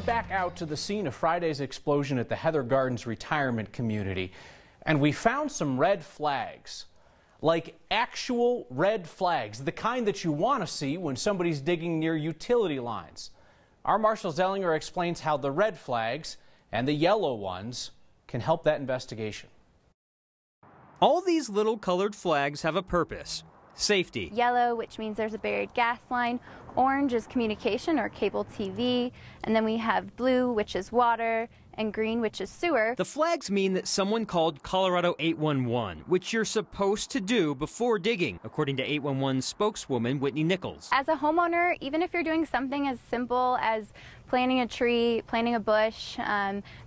went back out to the scene of Friday's explosion at the Heather Gardens retirement community, and we found some red flags. Like actual red flags, the kind that you want to see when somebody's digging near utility lines. Our Marshall Zellinger explains how the red flags and the yellow ones can help that investigation. All these little colored flags have a purpose. Safety. Yellow, which means there's a buried gas line. Orange is communication or cable TV. And then we have blue, which is water, and green, which is sewer. The flags mean that someone called Colorado 811, which you're supposed to do before digging, according to 811 spokeswoman Whitney Nichols. As a homeowner, even if you're doing something as simple as planting a tree, planting a bush,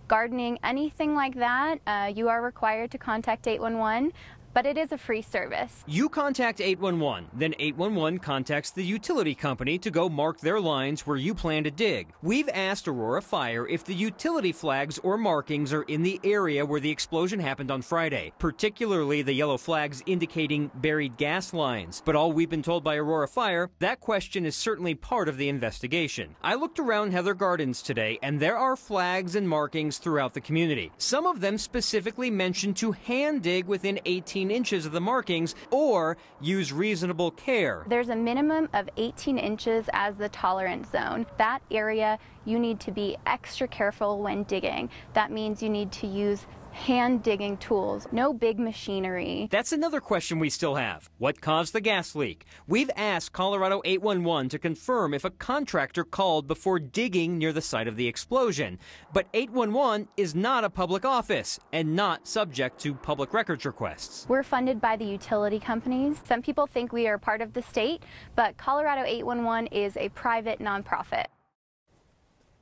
gardening, anything like that, you are required to contact 811. But it is a free service. You contact 811, then 811 contacts the utility company to go mark their lines where you plan to dig. We've asked Aurora Fire if the utility flags or markings are in the area where the explosion happened on Friday, particularly the yellow flags indicating buried gas lines. But all we've been told by Aurora Fire, that question is certainly part of the investigation. I looked around Heather Gardens today, and there are flags and markings throughout the community. Some of them specifically mention to hand dig within 18 inches of the markings or use reasonable care. There's a minimum of 18 inches as the tolerance zone. That area you need to be extra careful when digging. That means you need to use hand digging tools, no big machinery. That's another question we still have. What caused the gas leak? We've asked Colorado 811 to confirm if a contractor called before digging near the site of the explosion. But 811 is not a public office and not subject to public records requests. We're funded by the utility companies. Some people think we are part of the state, but Colorado 811 is a private nonprofit.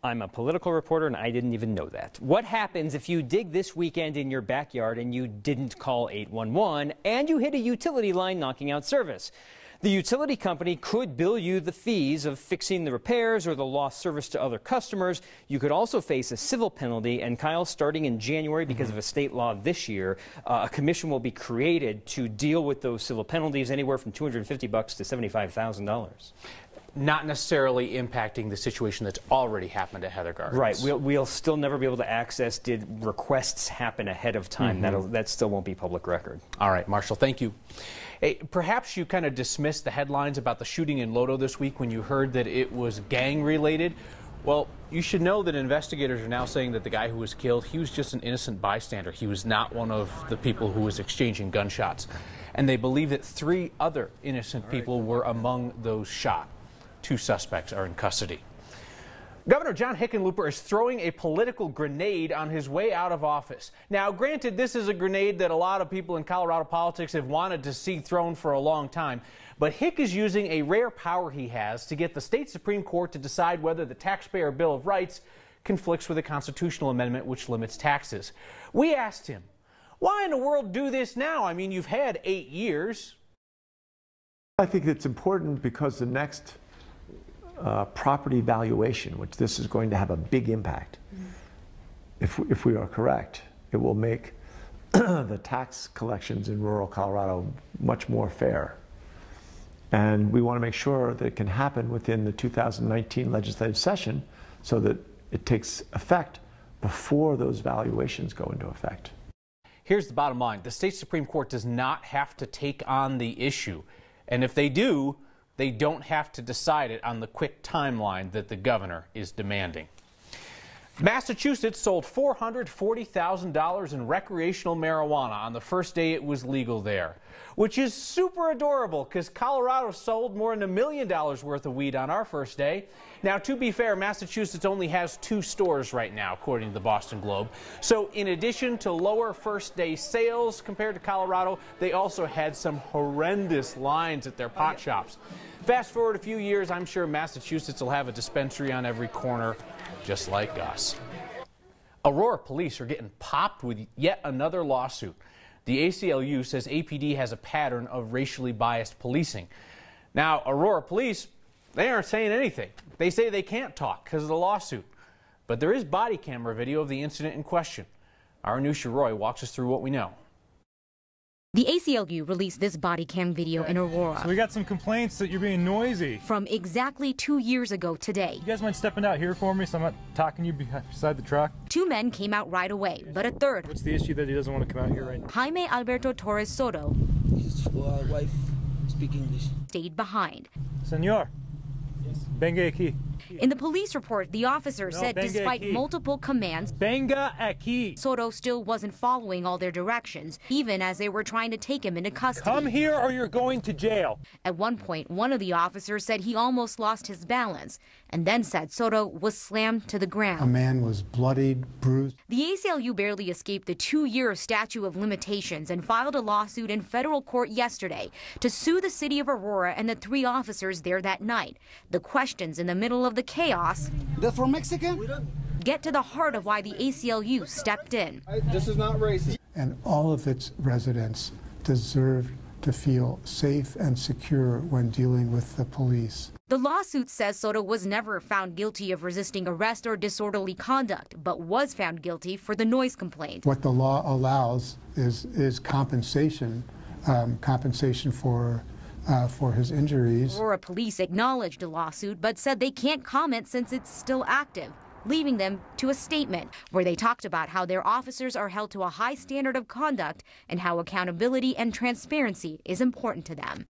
I'm a political reporter, and I didn't even know that. What happens if you dig this weekend in your backyard and you didn't call 811 and you hit a utility line knocking out service? The utility company could bill you the fees of fixing the repairs or the lost service to other customers. You could also face a civil penalty. And Kyle, starting in January, because of a state law this year, a commission will be created to deal with those civil penalties, anywhere from $250 to $75,000. Not necessarily impacting the situation that's already happened at Heather Gardens. Right. We'll still never be able to access did requests happen ahead of time. That still won't be public record. All right, Marshall, thank you. Hey, perhaps you kind of dismissed the headlines about the shooting in Lodo this week when you heard that it was gang-related. Well, you should know that investigators are now saying that the guy who was killed, he was just an innocent bystander. He was not one of the people who was exchanging gunshots. And they believe that 3 other innocent people were among those shot. 2 suspects are in custody. Governor John Hickenlooper is throwing a political grenade on his way out of office. Now, granted, this is a grenade that a lot of people in Colorado politics have wanted to see thrown for a long time, but Hick is using a rare power he has to get the state Supreme Court to decide whether the Taxpayer Bill of Rights conflicts with a constitutional amendment which limits taxes. We asked him, why in the world do this now? I mean, you've had 8 years. I think it's important because the next property valuation, which this is going to have a big impact, if we are correct, it will make the tax collections in rural Colorado much more fair. And we want to make sure that it can happen within the 2019 legislative session so that it takes effect before those valuations go into effect. Here's the bottom line. The state Supreme Court does not have to take on the issue. And if they do, they don't have to decide it on the quick timeline that the governor is demanding. Massachusetts sold $440,000 in recreational marijuana on the first day it was legal there, which is super adorable because Colorado sold more than $1 million worth of weed on our first day. Now, to be fair, Massachusetts only has 2 stores right now, according to the Boston Globe. So in addition to lower first day sales compared to Colorado, they also had some horrendous lines at their pot shops. Fast forward a few years, I'm sure Massachusetts will have a dispensary on every corner, just like us. Aurora police are getting popped with yet another lawsuit. The ACLU says APD has a pattern of racially biased policing. Now, Aurora police, they aren't saying anything. They say they can't talk because of the lawsuit. But there is body camera video of the incident in question. Our Anusha Roy walks us through what we know. The ACLU released this body cam video in Aurora. So we got some complaints that you're being noisy. From exactly 2 years ago today. You guys mind stepping out here for me so I'm not talking to you beside the truck? 2 men came out right away, but a third. What's the issue that he doesn't want to come out here right now? Jaime Alberto Torres Soto. His wife speaks English. Stayed behind. Senor. Yes. Venga aquí. In the police report, the officer said despite aquí. multiple commands, Venga aquí. Soto still wasn't following all their directions, even as they were trying to take him into custody. Come here or you're going to jail. At one point, one of the officers said he almost lost his balance, and then said Soto was slammed to the A ground. man was bloodied, bruised. The ACLU barely escaped the 2-year statute of limitations and filed a lawsuit in federal court yesterday to sue the city of Aurora and the 3 officers there that night. The questions in the middle of the chaos They're from Mexican? get to the heart of why the ACLU stepped in. This is not racist. And all of its residents deserve to feel safe and secure when dealing with the police. The lawsuit says Soto was never found guilty of resisting arrest or disorderly conduct, but was found guilty for the noise complaint. What the law allows is compensation, compensation for his injuries. Aurora police acknowledged the lawsuit, but said they can't comment since it's still active, leaving them to a statement where they talked about how their officers are held to a high standard of conduct and how accountability and transparency is important to them.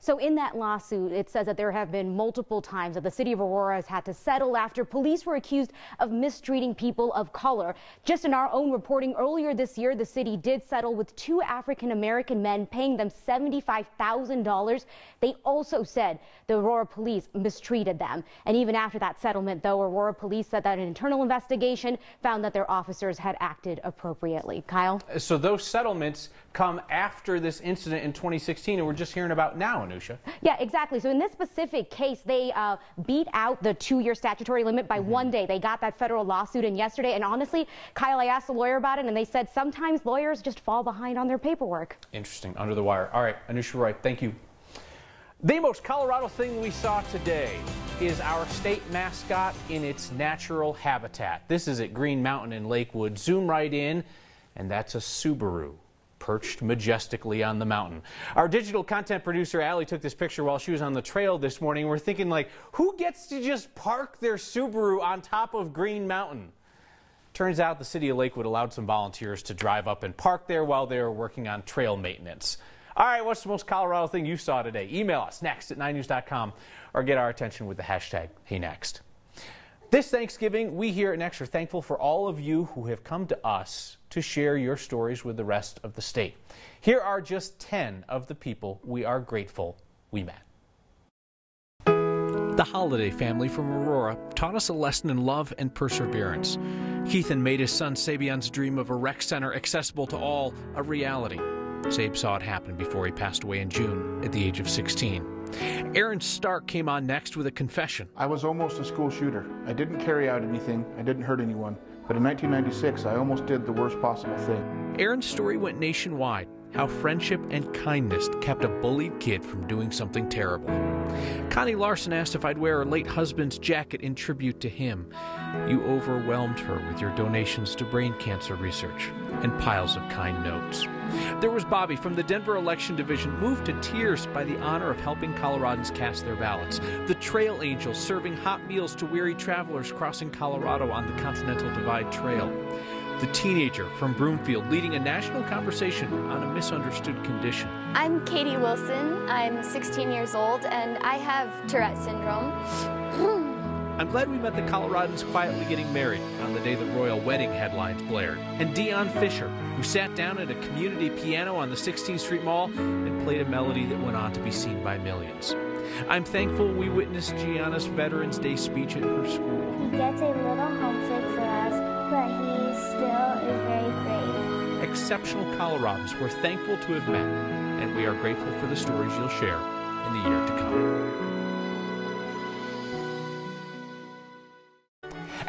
So in that lawsuit, it says that there have been multiple times that the city of Aurora has had to settle after police were accused of mistreating people of color. Just in our own reporting earlier this year, the city did settle with 2 African-American men, paying them $75,000. They also said the Aurora police mistreated them. And even after that settlement, though, Aurora police said that an internal investigation found that their officers had acted appropriately. Kyle? So those settlements come after this incident in 2016, and we're just hearing about now, Anusha. Yeah, exactly. So in this specific case, they beat out the 2-year statutory limit by 1 day. They got that federal lawsuit in yesterday. And honestly, Kyle, I asked the lawyer about it, and they said sometimes lawyers just fall behind on their paperwork. Interesting. Under the wire. All right, Anusha Roy, thank you. The most Colorado thing we saw today is our state mascot in its natural habitat. This is at Green Mountain in Lakewood. Zoom right in, and that's a Subaru perched majestically on the mountain. Our digital content producer, Allie, took this picture while she was on the trail this morning. We're thinking, like, who gets to just park their Subaru on top of Green Mountain? Turns out the city of Lakewood allowed some volunteers to drive up and park there while they were working on trail maintenance. All right, what's the most Colorado thing you saw today? Email us next at 9news.com or get our attention with the hashtag HeyNext. This Thanksgiving, we here at Next are thankful for all of you who have come to us to share your stories with the rest of the state. Here are just 10 of the people we are grateful we met. The Holiday family from Aurora taught us a lesson in love and perseverance. Keithan made his son Sabion's dream of a rec center accessible to all a reality. Sabe saw it happen before he passed away in June at the age of 16. Aaron Stark came on next with a confession. I was almost a school shooter. I didn't carry out anything. I didn't hurt anyone. But in 1996, I almost did the worst possible thing. Aaron's story went nationwide, how friendship and kindness kept a bullied kid from doing something terrible. Connie Larson asked if I'd wear her late husband's jacket in tribute to him. You overwhelmed her with your donations to brain cancer research and piles of kind notes. There was Bobby from the Denver Election Division, moved to tears by the honor of helping Coloradans cast their ballots. The Trail Angel serving hot meals to weary travelers crossing Colorado on the Continental Divide Trail. The teenager from Broomfield leading a national conversation on a misunderstood condition. I'm Katie Wilson. I'm 16 years old and I have Tourette syndrome. I'm glad we met the Coloradans quietly getting married on the day the royal wedding headlines blared. And Dion Fisher, who sat down at a community piano on the 16th Street Mall and played a melody that went on to be seen by millions. I'm thankful we witnessed Gianna's Veterans Day speech at her school. He gets a little homesick for us, but he still is very brave. Exceptional Coloradans we're thankful to have met, and we are grateful for the stories you'll share in the year to come.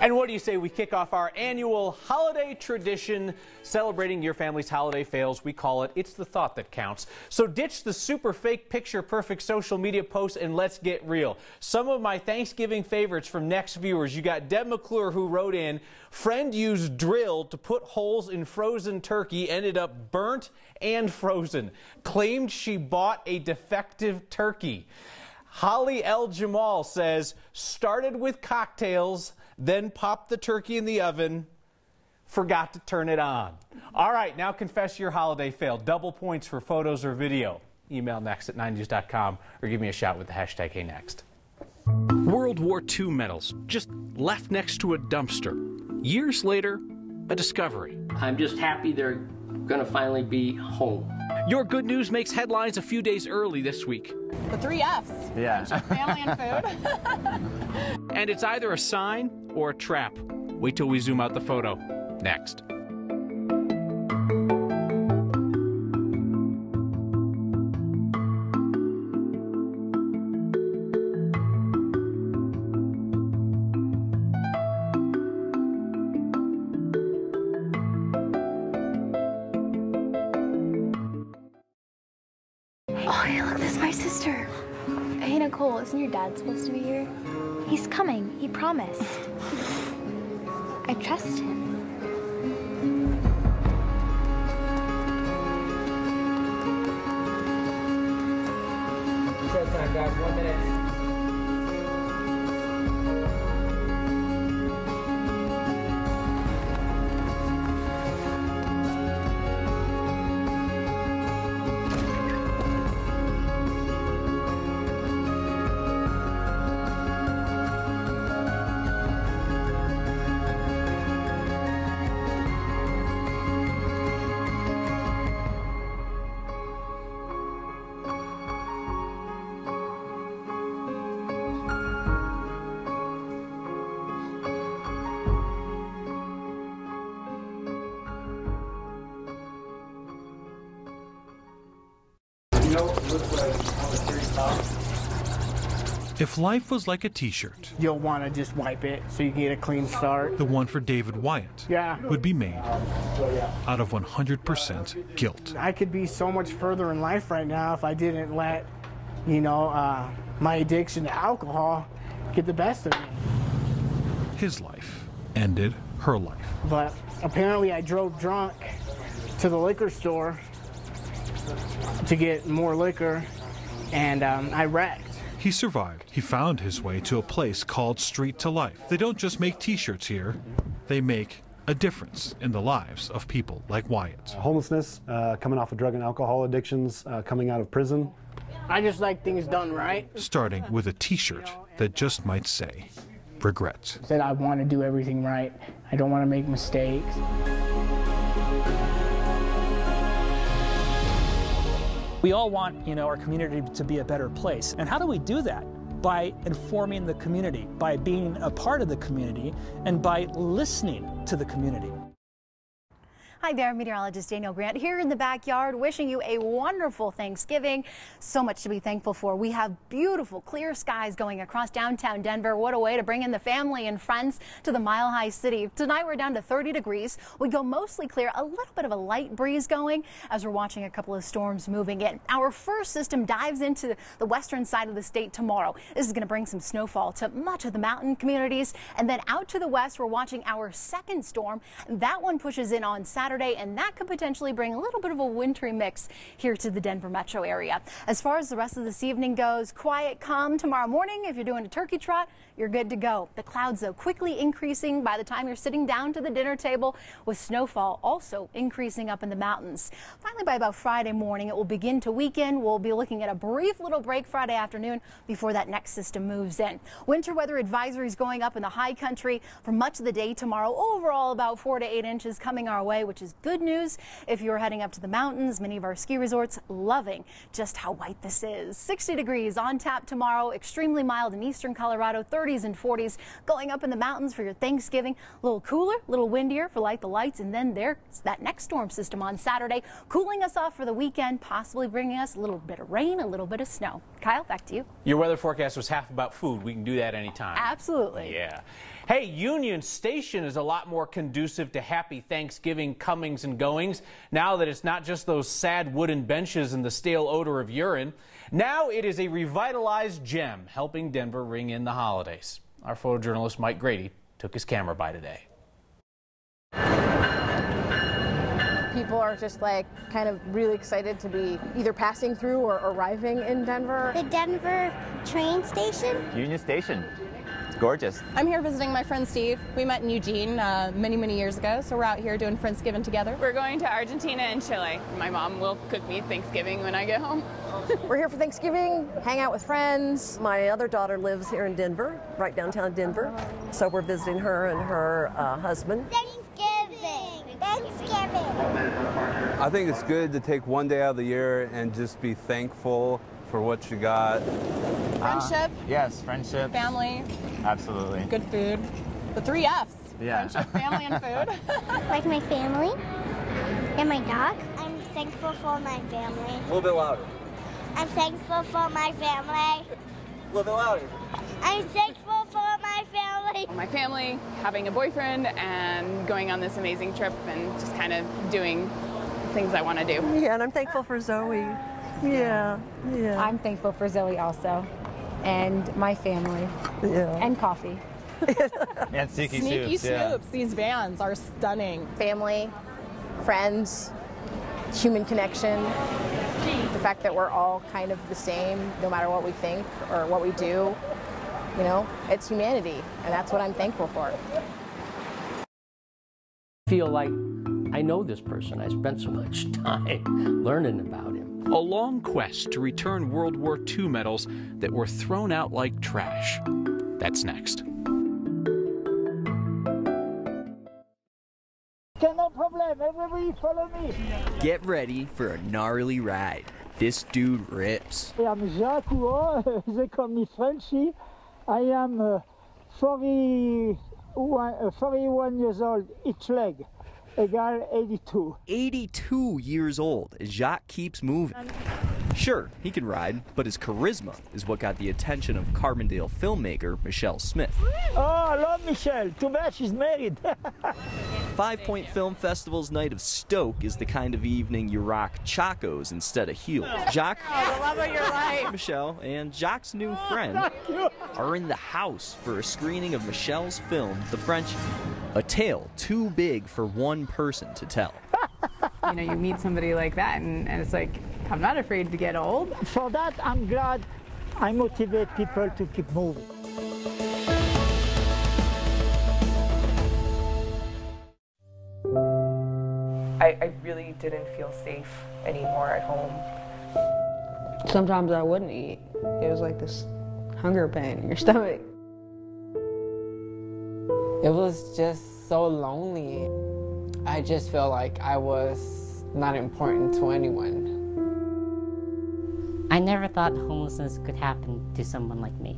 And what do you say we kick off our annual holiday tradition celebrating your family's holiday fails? We call it It's the Thought That Counts. So ditch the super fake picture perfect social media posts and let's get real. Some of my Thanksgiving favorites from Next viewers. You got Deb McClure who wrote in, friend used drill to put holes in frozen turkey, ended up burnt and frozen. Claimed she bought a defective turkey. Holly L. Jamal says, started with cocktails, then popped the turkey in the oven, forgot to turn it on. All right, now confess your holiday fail. Double points for photos or video. Email next@9news.com or give me a shout with the hashtag HeyNext. World War II medals just left next to a dumpster. Years later, a discovery. I'm just happy they're going to finally be home. Your good news makes headlines a few days early this week. The 3 F's. Yeah. Family and food. And it's either a sign or a trap. Wait till we zoom out the photo. Next. Oh, hey, look, this is my sister. Hey, Nicole, isn't your dad supposed to be here? He's coming. He promised. I trust him. Showtime, guys. 1 minute. You know what it looks like on the very top? If life was like a t-shirt, You'll want to just wipe it so you can get a clean start. the one for David Wyatt would be made out of 100% guilt. I could be so much further in life right now if I didn't let, my addiction to alcohol get the best of me. His life ended her life. But apparently I drove drunk to the liquor store to get more liquor, and I wrecked. He survived. He found his way to a place called Street to Life. They don't just make t-shirts here, they make a difference in the lives of people like Wyatt. Homelessness, coming off of drug and alcohol addictions, coming out of prison. I just like things done right. Starting with a t-shirt that just might say, regret. Said I want to do everything right. I don't want to make mistakes. We all want, our community to be a better place. And how do we do that? By informing the community, by being a part of the community, and by listening to the community. Hi there, meteorologist Daniel Grant here in the backyard, wishing you a wonderful Thanksgiving. So much to be thankful for. We have beautiful clear skies going across downtown Denver. What a way to bring in the family and friends to the Mile High City. Tonight we're down to 30 degrees. We go mostly clear, a little bit of a light breeze going as we're watching a couple of storms moving in. Our first system dives into the western side of the state tomorrow. This is going to bring some snowfall to much of the mountain communities. And then out to the west, we're watching our second storm. That one pushes in on Saturday, and that could potentially bring a little bit of a wintry mix here to the Denver metro area. As far as the rest of this evening goes, quiet, calm tomorrow morning. If you're doing a turkey trot, you're good to go. The clouds, though, quickly increasing by the time you're sitting down to the dinner table, with snowfall also increasing up in the mountains. Finally, by about Friday morning, it will begin to weaken. We'll be looking at a brief little break Friday afternoon before that next system moves in. Winter weather advisories going up in the high country for much of the day tomorrow. Overall, about 4 to 8 inches coming our way, which is good news if you're heading up to the mountains. Many of our ski resorts loving just how white this is. 60 degrees on tap tomorrow, extremely mild in eastern Colorado, 30s and 40s going up in the mountains for your Thanksgiving. A little cooler, a little windier for Light the Lights, and then there's that next storm system on Saturday, cooling us off for the weekend, possibly bringing us a little bit of rain, a little bit of snow. Kyle, back to you. Your weather forecast was half about food. We can do that anytime. Absolutely. Yeah. Hey, Union Station is a lot more conducive to happy Thanksgiving comings and goings now that it's not just those sad wooden benches and the stale odor of urine. Now it is a revitalized gem helping Denver ring in the holidays. Our photojournalist Mike Grady took his camera by today. People are just like kind of really excited to be either passing through or arriving in Denver. The Denver train station? Union Station. It's gorgeous. I'm here visiting my friend Steve. We met in Eugene many years ago, so we're out here doing Friendsgiving together. We're going to Argentina and Chile. My mom will cook me Thanksgiving when I get home. We're here for Thanksgiving, hang out with friends. My other daughter lives here in Denver, right downtown Denver, so we're visiting her and her husband. Thanksgiving. I think it's good to take one day out of the year and just be thankful for what you got. Friendship. Yes, friendship. Family. Absolutely. Good food. The 3 F's. Yeah. Friendship, family, and food. Like my family and my dog. I'm thankful for my family. A little bit louder. I'm thankful for my family. A little bit louder. I'm thankful for my family. My family, having a boyfriend, and going on this amazing trip and just kind of doing things I want to do. Yeah, and I'm thankful for Zoe. Yeah. I'm thankful for Zoe also, and my family, and coffee. And Sneaky Sneaky Snoops. Yeah. Snoops. These vans are stunning. Family, friends, human connection. The fact that we're all kind of the same, no matter what we think or what we do. You know, it's humanity, and that's what I'm thankful for. I feel like I know this person. I spent so much time learning about him. A long quest to return World War II medals that were thrown out like trash. That's next. No problem, everybody follow me. Get ready for a gnarly ride. This dude rips. I'm Jacques Houot, they call me Frenchie. I am 41 years old, each leg, equal 82. 82 years old, Jacques keeps moving. Sure, he can ride, but his charisma is what got the attention of Carbondale filmmaker Michelle Smith. Oh, I love Michelle. Too bad she's married. 5 Point Film Festival's Night of Stoke is the kind of evening you rock chacos instead of heels. Jacques, the love of your life. Michelle, and Jacques' new friend are in the house for a screening of Michelle's film, The French, a tale too big for one person to tell. You know, you meet somebody like that, and it's like, I'm not afraid to get old. For that, I'm glad I motivate people to keep moving. I really didn't feel safe anymore at home. Sometimes I wouldn't eat. It was like this hunger pain in your stomach. It was just so lonely. I just felt like I was not important to anyone. I never thought homelessness could happen to someone like me.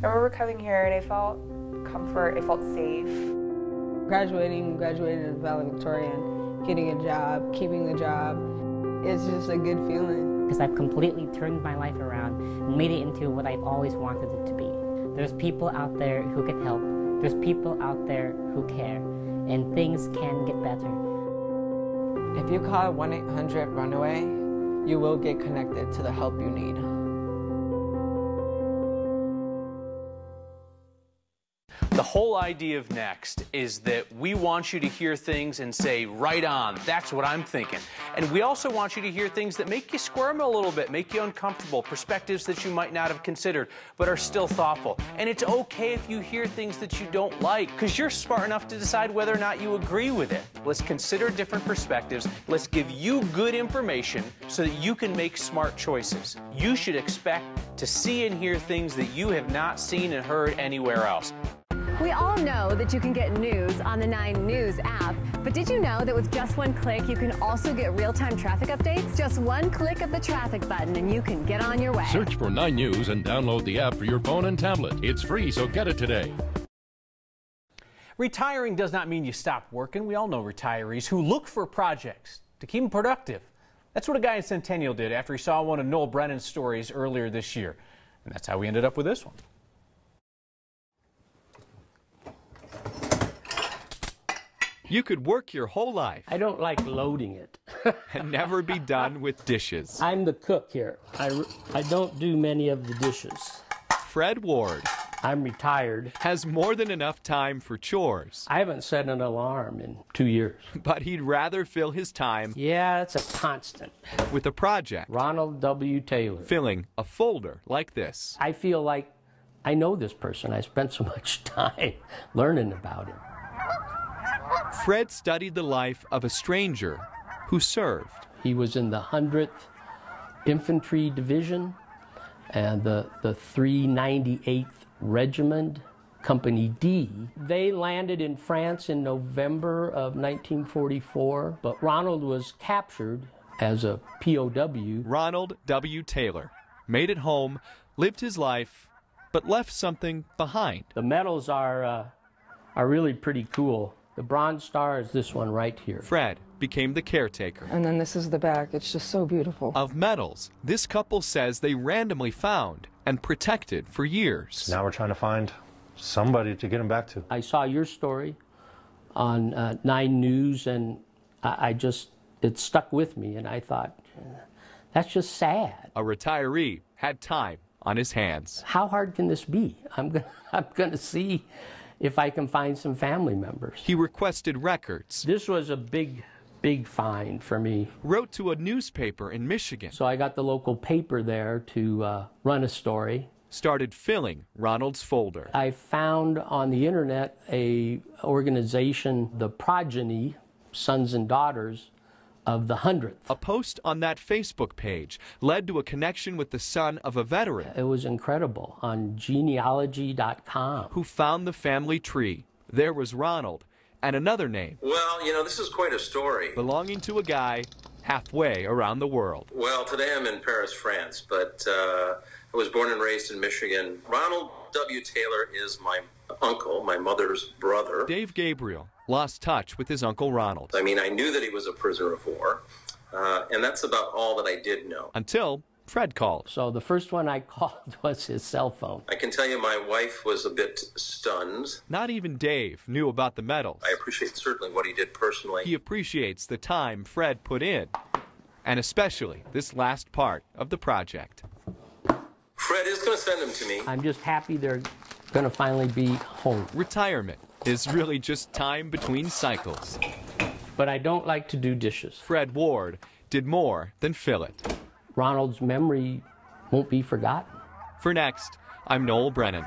I remember coming here and I felt comfort, I felt safe. Graduating to valedictorian, getting a job, keeping the job, it's just a good feeling. Because I've completely turned my life around and made it into what I've always wanted it to be. There's people out there who can help. There's people out there who care. And things can get better. If you call 1-800-RUNAWAY, you will get connected to the help you need. The whole idea of Next is that we want you to hear things and say, right on, that's what I'm thinking. And we also want you to hear things that make you squirm a little bit, make you uncomfortable, perspectives that you might not have considered, but are still thoughtful. And it's okay if you hear things that you don't like, because you're smart enough to decide whether or not you agree with it. Let's consider different perspectives. Let's give you good information so that you can make smart choices. You should expect to see and hear things that you have not seen and heard anywhere else. We all know that you can get news on the 9 News app, but did you know that with just one click, you can also get real-time traffic updates? Just one click of the traffic button and you can get on your way. Search for 9 News and download the app for your phone and tablet. It's free, so get it today. Retiring does not mean you stop working. We all know retirees who look for projects to keep them productive. That's what a guy in Centennial did after he saw one of Noel Brennan's stories earlier this year. And that's how we ended up with this one. You could work your whole life. I don't like loading it. And never be done with dishes. I'm the cook here. I don't do many of the dishes. Fred Ward. I'm retired. Has more than enough time for chores. I haven't set an alarm in 2 years. But he'd rather fill his time. Yeah, it's a constant. With a project. Ronald W. Taylor. Filling a folder like this. I feel like I know this person. I spent so much time learning about him. Fred studied the life of a stranger who served. He was in the 100th Infantry Division and the 398th Regiment, Company D. They landed in France in November of 1944, but Ronald was captured as a POW. Ronald W. Taylor made it home, lived his life, but left something behind. The medals are really pretty cool. The Bronze Star is this one right here. Fred became the caretaker. And then this is the back. It's just so beautiful. Of medals this couple says they randomly found and protected for years. Now we're trying to find somebody to get them back to. I saw your story on 9 News, and it stuck with me, and I thought, that's just sad. A retiree had time on his hands. How hard can this be? I'm gonna see if I can find some family members. He requested records. This was a big find for me. Wrote to a newspaper in Michigan. So I got the local paper there to run a story. Started filling Ronald's folder. I found on the internet a organization, the Progeny, Sons and Daughters of the 100th. A post on that Facebook page led to a connection with the son of a veteran. It was incredible, on genealogy.com. Who found the family tree. There was Ronald and another name. Well, you know, this is quite a story. Belonging to a guy halfway around the world. Well, today I'm in Paris, France, but I was born and raised in Michigan. Ronald W. Taylor is my uncle, my mother's brother. Dave Gabriel lost touch with his Uncle Ronald. I mean, I knew that he was a prisoner of war, and that's about all that I did know. Until Fred called. So the first one I called was his cell phone. I can tell you my wife was a bit stunned. Not even Dave knew about the medals. I appreciate certainly what he did personally. He appreciates the time Fred put in, and especially this last part of the project. Fred is going to send them to me. I'm just happy they're going to finally be home. Retirement is really just time between cycles. But I don't like to do dishes. Fred Ward did more than fill it. Ronald's memory won't be forgotten. For Next, I'm Noel Brennan.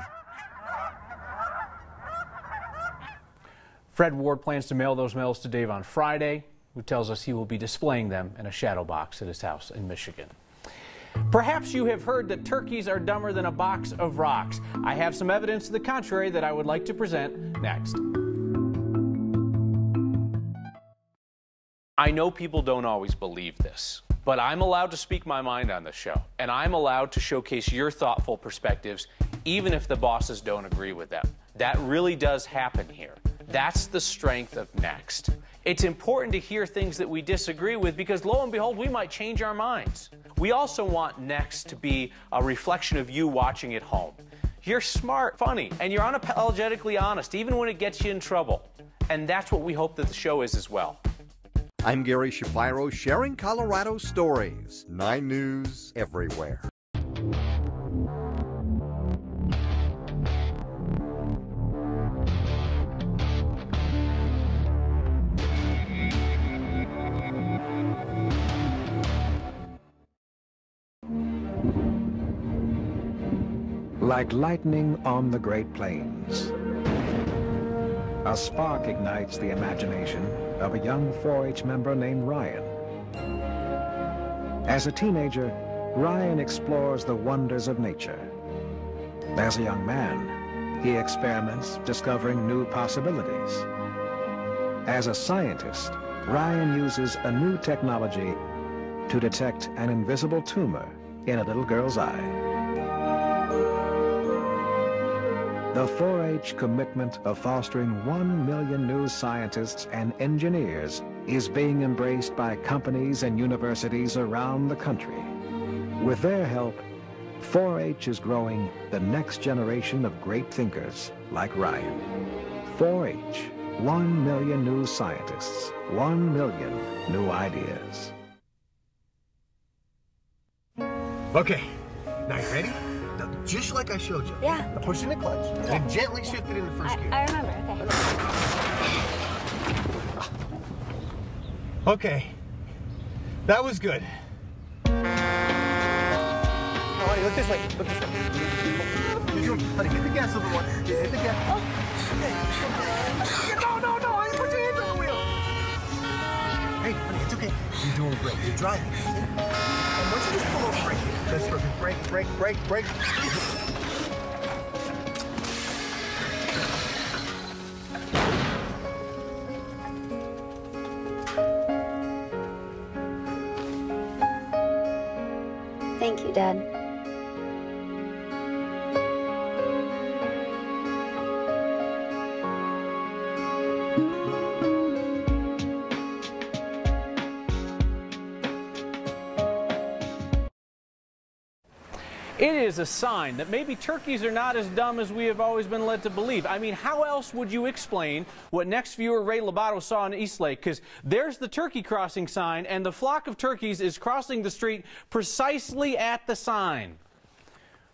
Fred Ward plans to mail those medals to Dave on Friday, who tells us he will be displaying them in a shadow box at his house in Michigan. Perhaps you have heard that turkeys are dumber than a box of rocks. I have some evidence to the contrary that I would like to present next. I know people don't always believe this, but I'm allowed to speak my mind on this show, and I'm allowed to showcase your thoughtful perspectives, even if the bosses don't agree with them. That really does happen here. That's the strength of Next. It's important to hear things that we disagree with because, lo and behold, we might change our minds. We also want Next to be a reflection of you watching at home. You're smart, funny, and you're unapologetically honest, even when it gets you in trouble. And that's what we hope that the show is as well. I'm Gary Shapiro, sharing Colorado stories. 9 News everywhere. Like lightning on the Great Plains, a spark ignites the imagination of a young 4-H member named Ryan. As a teenager, Ryan explores the wonders of nature. As a young man, he experiments, discovering new possibilities. As a scientist, Ryan uses a new technology to detect an invisible tumor in a little girl's eye. The 4-H commitment of fostering 1 million new scientists and engineers is being embraced by companies and universities around the country. With their help, 4-H is growing the next generation of great thinkers like Ryan. 4-H, 1 million new scientists, 1 million new ideas. Okay, now you ready? Now, just like I showed you. Yeah. Now push in the clutch and gently shift it into first gear. I remember, okay. Okay, that was good. Oh, honey, look this way, look this way. Honey, hit the gas a little more. Hit the gas. Oh. No, I didn't put your hands on the wheel. Hey, honey, it's okay. You're doing great. You're driving. See? And once you just pull over right here. That's perfect. Brake. Thank you, Dad. It is a sign that maybe turkeys are not as dumb as we have always been led to believe. I mean, how else would you explain what next viewer Ray Lobato saw in Eastlake? Because there's the turkey crossing sign, and the flock of turkeys is crossing the street precisely at the sign.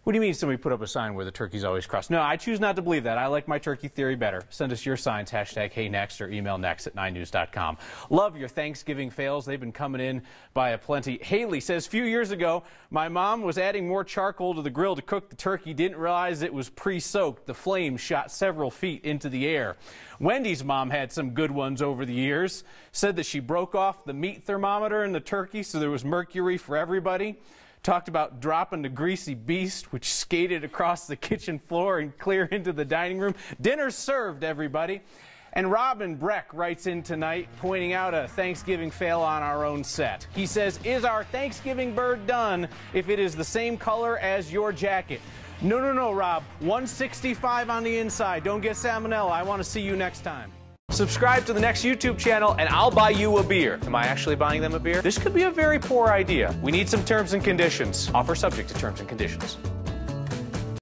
What do you mean somebody put up a sign where the turkeys always cross? No, I choose not to believe that. I like my turkey theory better. Send us your signs, hashtag HeyNext, or email next@9news.com. Love your Thanksgiving fails. They've been coming in by aplenty. Haley says, few years ago, my mom was adding more charcoal to the grill to cook the turkey. Didn't realize it was pre-soaked. The flame shot several feet into the air. Wendy's mom had some good ones over the years. Said that she broke off the meat thermometer in the turkey so there was mercury for everybody. Talked about dropping the greasy beast, which skated across the kitchen floor and clear into the dining room. Dinner served, everybody. And Robin Breck writes in tonight, pointing out a Thanksgiving fail on our own set. He says, is our Thanksgiving bird done if it is the same color as your jacket? No, Rob. 165 on the inside. Don't get salmonella. I want to see you next time. Subscribe to the Next YouTube channel and I'll buy you a beer. Am I actually buying them a beer? This could be a very poor idea. We need some terms and conditions. Offer subject to terms and conditions.